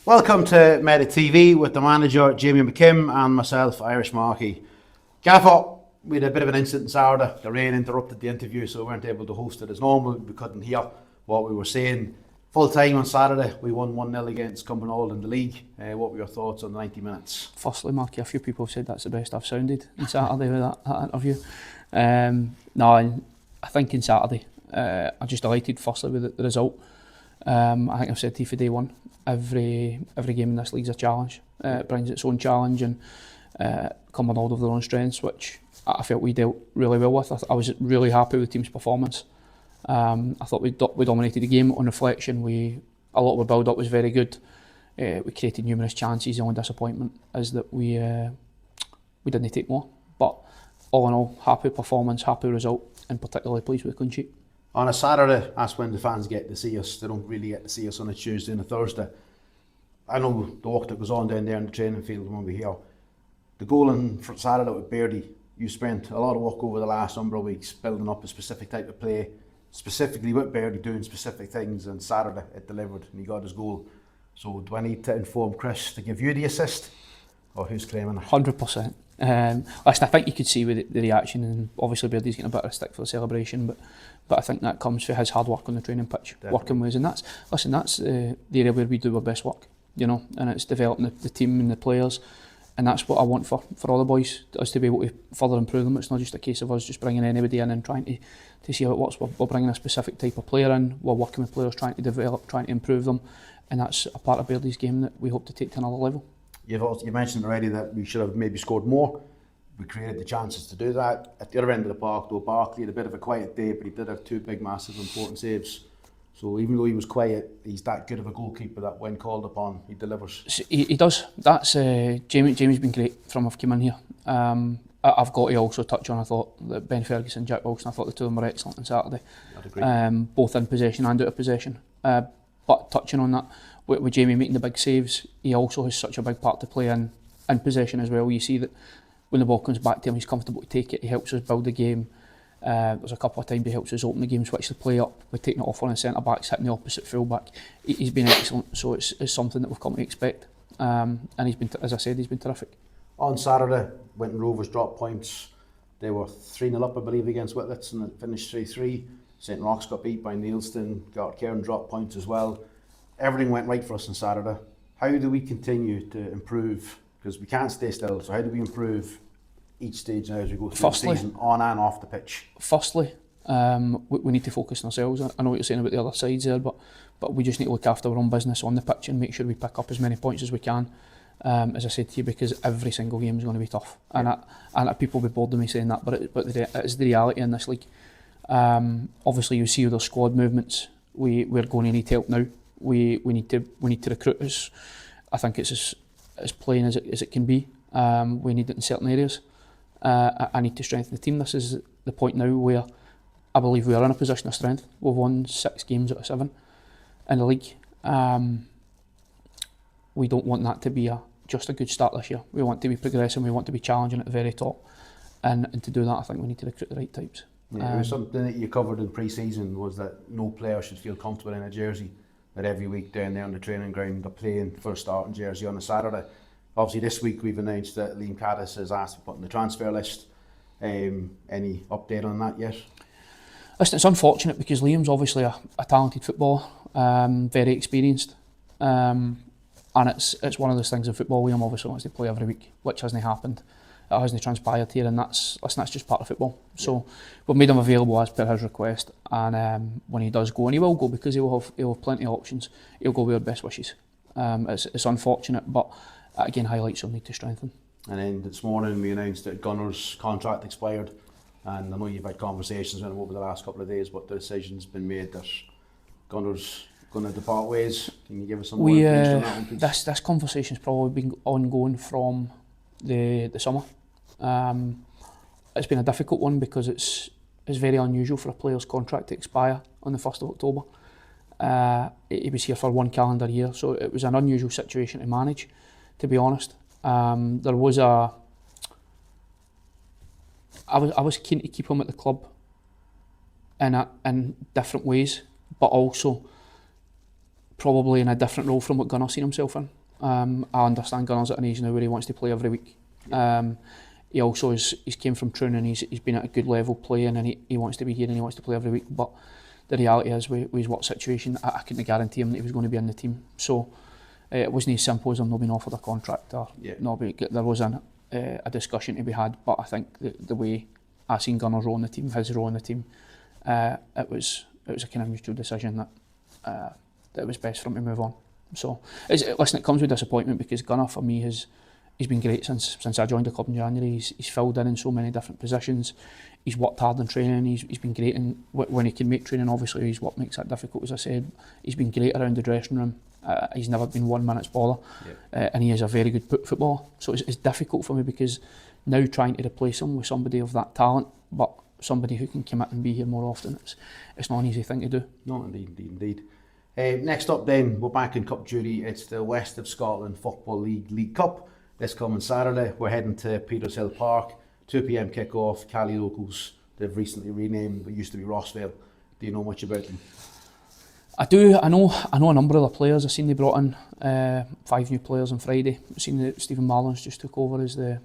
Welcome to Medda TV with the manager Jamie McKim and myself, Irish Marky. Gaffer, we had a bit of an incident Saturday. The rain interrupted the interview, so we weren't able to host it as normal. We couldn't hear what we were saying. Full time on Saturday, we won 1-0 against Cumbernauld in the league. What were your thoughts on the 90 minutes? Firstly, Marky, a few people have said that's the best I've sounded on Saturday with that interview. No, I think on Saturday, I'm just delighted firstly with the result. I think I've said to you for day one, every game in this league's a challenge. It brings its own challenge and Cumbernauld of their own strengths, which I felt we dealt really well with. I was really happy with the team's performance. I thought we dominated the game. On reflection, a lot of the build-up was very good. We created numerous chances. The only disappointment is that we didn't take more. But all in all, happy performance, happy result, and particularly pleased with the clean sheet. On a Saturday, that's when the fans get to see us. They don't really get to see us on a Tuesday and a Thursday. I know the work that goes on down there in the training field when we're here. The goal on Saturday with Beardy, you spent a lot of work over the last number of weeks building up a specific type of play, specifically with Beardy doing specific things, and Saturday it delivered and he got his goal. So do I need to inform Chris to give you the assist, or who's claiming it? 100%. Listen, I think you could see with the reaction, and obviously Beardy's getting a bit of a stick for the celebration, but I think that comes from his hard work on the training pitch, definitely. Working ways, and that's the area where we do our best work, and it's developing the team and the players, and that's what I want for all the boys, us to be able to further improve them. It's not just a case of us just bringing anybody in and trying to see how it works. We're bringing a specific type of player in, we're working with players trying to develop, trying to improve them, and that's a part of Beardy's game that we hope to take to another level. You mentioned already that we should have maybe scored more. We created the chances to do that. At the other end of the park, though, Barkley had a bit of a quiet day, but he did have two big, massive, important saves. So even though he was quiet, he's that good of a goalkeeper that when called upon, he delivers. He does. That's Jamie's been great from I've come in here. I've got to also touch on, I thought that Ben Ferguson, Jack Wilson, I thought the two of them were excellent on Saturday. I'd agree. Both in possession and out of possession. But touching on that, with Jamie making the big saves, he also has such a big part to play in possession as well. You see that when the ball comes back to him, he's comfortable to take it. He helps us build the game. There's a couple of times he helps us open the game, switch the play up. We're taking it off on the centre backs, hitting the opposite full back. He's been excellent, so it's something that we've come to expect. And he's been, as I said, he's been terrific. On Saturday, Winton Rovers dropped points. They were 3-0 up, I believe, against Whitlets, and it finished 3-3. St Roch's got beat by Neilston. Cairn dropped points as well. Everything went right for us on Saturday. How do we continue to improve? Because we can't stay still, so how do we improve each stage now as we go through the season, on and off the pitch? Firstly, we need to focus on ourselves. I know what you're saying about the other sides there, but we just need to look after our own business on the pitch and make sure we pick up as many points as we can. As I said to you, because every single game is going to be tough, and people will be bored of me saying that, but it's the reality in this league. Obviously, you see with our squad movements, we're going to need help now. We need to recruit us. I think it's as plain as it can be. We need it in certain areas. I need to strengthen the team. This is the point now where I believe we are in a position of strength. We've won 6 games out of 7 in the league. We don't want that to be just a good start this year. We want to be progressing. We want to be challenging at the very top. And to do that, I think we need to recruit the right types. Yeah, it was something that you covered in pre-season, was that no player should feel comfortable in a jersey. That every week down there on the training ground they're playing for a starting jersey on a Saturday. Obviously this week we've announced that Liam Caddis has asked to put on the transfer list. Any update on that yet? Listen, it's unfortunate because Liam's obviously a talented footballer, very experienced, and it's one of those things in football. Liam obviously wants to play every week, which hasn't happened. It hasn't transpired here, and that's just part of football. So we've made him available as per his request, and when he does go, and he will go because he'll have plenty of options, he'll go with our best wishes. It's unfortunate, but again highlights we'll need to strengthen. And then this morning we announced that Gunner's contract expired, and I know you've had conversations with him over the last couple of days, but the decision's been made that Gunner's going to depart ways. Can you give us some more information on that one, please? This conversation's probably been ongoing from the summer. It's been a difficult one because it's very unusual for a player's contract to expire on the 1st of October. He was here for 1 calendar year, so it was an unusual situation to manage, to be honest. There was I was keen to keep him at the club in different ways, but also probably in a different role from what Gunner's seen himself in. I understand Gunner's at an age now where he wants to play every week. He also he's came from Troon and he's been at a good level playing, and he wants to be here and he wants to play every week. But the reality is, with his work situation, I couldn't guarantee him that he was going to be in the team. So it wasn't as simple as him not being offered a contract or not being, there was a discussion to be had. But I think the way I seen Gunner's role in the team, his role in the team, it was a kind of mutual decision that it was best for him to move on. So listen, it comes with disappointment because Gunner for me he's been great since I joined the club in January. He's filled in so many different positions. He's worked hard in training. He's been great in when he can make training. Obviously, he's what makes that difficult, as I said. He's been great around the dressing room. He's never been 1 minute's baller, and he is a very good footballer. So it's difficult for me because now trying to replace him with somebody of that talent, but somebody who can commit and be here more often, it's not an easy thing to do. No, indeed. Next up then, we're back in cup duty. It's the West of Scotland Football League Cup. This coming Saturday, we're heading to Petershill Park, 2 p.m. kick-off. Cali locals, they've recently renamed, it used to be WoSFL. Do you know much about them? I do. I know a number of the players. I've seen they brought in 5 new players on Friday. I've seen that Stephen Marlins just took over as the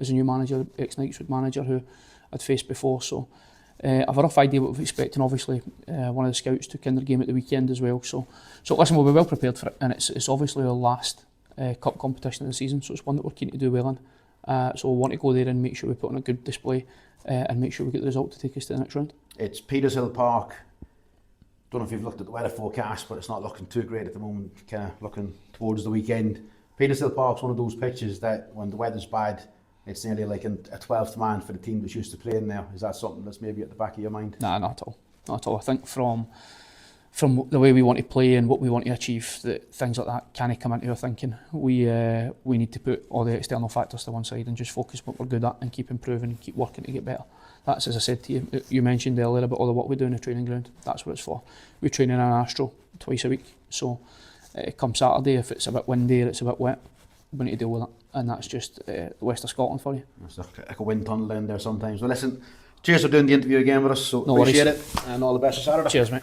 new manager, ex-Knightswood manager who I'd faced before. So I've a rough idea what we're expecting. Obviously, one of the scouts took in their game at the weekend as well. So listen, we'll be well prepared for it, and it's obviously our last cup competition of the season, so it's one that we're keen to do well in. So we want to go there and make sure we put on a good display and make sure we get the result to take us to the next round. It's Petershill Park. Don't know if you've looked at the weather forecast, but it's not looking too great at the moment, kind of looking towards the weekend. Petershill Park's one of those pitches that when the weather's bad, it's nearly like a 12th man for the team that's used to playing there. Is that something that's maybe at the back of your mind? Nah, not at all. Not at all. I think from the way we want to play and what we want to achieve, that things like that can't come into our thinking. We need to put all the external factors to one side and just focus what we're good at and keep improving and keep working to get better. That's, as I said to you, you mentioned earlier about all the work we do in the training ground. That's what it's for. We train in an Astro twice a week, so come Saturday, if it's a bit windy or it's a bit wet, we need to deal with it, and that's just the West of Scotland for you. It's like a wind tunnel in there sometimes. Well listen, cheers for doing the interview again with us, so no appreciate worries. it, and all the best for Saturday. Cheers mate.